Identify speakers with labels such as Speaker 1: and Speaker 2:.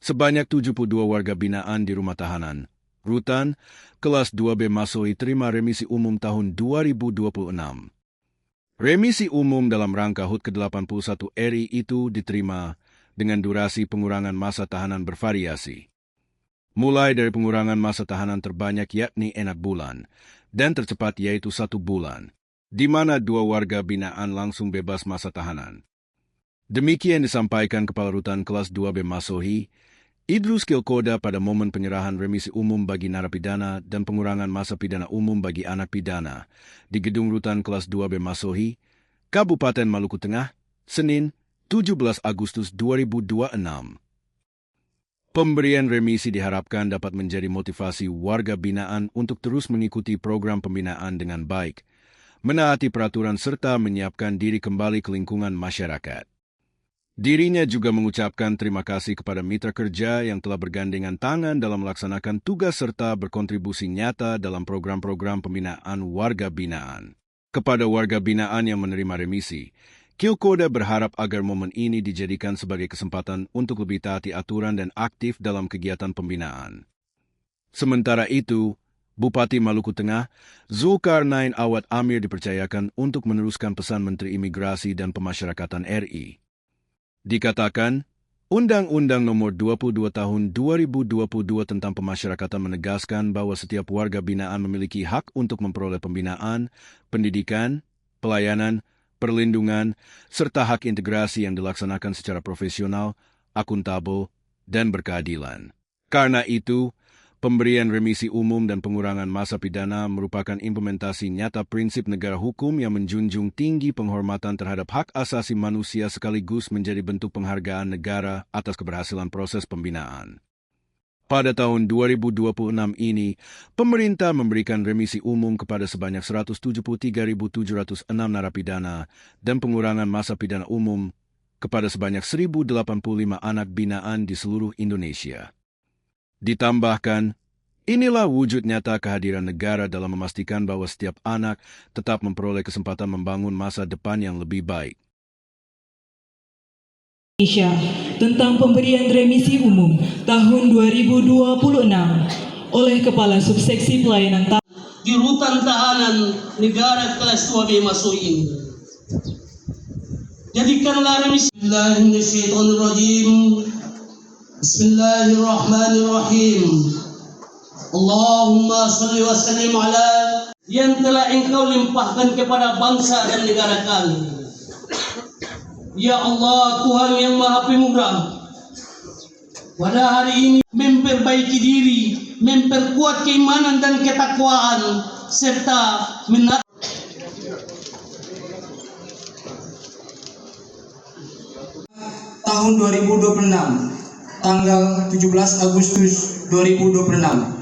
Speaker 1: Sebanyak 72 warga binaan di rumah tahanan, Rutan, kelas 2B Masohi terima remisi umum tahun 2026. Remisi umum dalam rangka HUT ke-81 RI itu diterima dengan durasi pengurangan masa tahanan bervariasi. Mulai dari pengurangan masa tahanan terbanyak yakni 6 bulan, dan tercepat yaitu 1 bulan, di mana 2 warga binaan langsung bebas masa tahanan. Demikian disampaikan Kepala Rutan kelas 2B Masohi, Idrus Kilkoda pada momen penyerahan remisi umum bagi narapidana dan pengurangan masa pidana umum bagi anak pidana di Gedung Rutan kelas 2B Masohi, Kabupaten Maluku Tengah, Senin, 17 Agustus 2026. Pemberian remisi diharapkan dapat menjadi motivasi warga binaan untuk terus mengikuti program pembinaan dengan baik, menaati peraturan serta menyiapkan diri kembali ke lingkungan masyarakat. Dirinya juga mengucapkan terima kasih kepada mitra kerja yang telah bergandengan tangan dalam melaksanakan tugas serta berkontribusi nyata dalam program-program pembinaan warga binaan. Kepada warga binaan yang menerima remisi, Kilkoda berharap agar momen ini dijadikan sebagai kesempatan untuk lebih taati aturan dan aktif dalam kegiatan pembinaan. Sementara itu, Bupati Maluku Tengah, Zulkarnain Awad Amir dipercayakan untuk meneruskan pesan Menteri Imigrasi dan Pemasyarakatan RI. Dikatakan, Undang-Undang Nomor 22 Tahun 2022 tentang Pemasyarakatan menegaskan bahwa setiap warga binaan memiliki hak untuk memperoleh pembinaan, pendidikan, pelayanan, perlindungan, serta hak integrasi yang dilaksanakan secara profesional, akuntabel, dan berkeadilan. Karena itu, pemberian remisi umum dan pengurangan masa pidana merupakan implementasi nyata prinsip negara hukum yang menjunjung tinggi penghormatan terhadap hak asasi manusia sekaligus menjadi bentuk penghargaan negara atas keberhasilan proses pembinaan. Pada tahun 2026 ini, pemerintah memberikan remisi umum kepada sebanyak 173.706 narapidana dan pengurangan masa pidana umum kepada sebanyak 1.085 anak binaan di seluruh Indonesia. Ditambahkan, inilah wujud nyata kehadiran negara dalam memastikan bahwa setiap anak tetap memperoleh kesempatan membangun masa depan yang lebih baik.
Speaker 2: Indonesia tentang pemberian remisi umum tahun 2026 oleh Kepala Subseksi Pelayanan
Speaker 3: di Rutan Tahanan Negara kelas 2B Masohi ini. Jadikanlah remisi. Bismillahirrahmanirrahim. Bismillahirrahmanirrahim. Allahumma salli wa sallim ala yang telah engkau limpahkan kepada bangsa dan negara kami. Ya Allah, Tuhan yang Maha Pemurah, pada hari ini memperbaiki diri, memperkuat keimanan dan ketakwaan, serta
Speaker 4: tahun 2026, tanggal 17 Agustus 2026.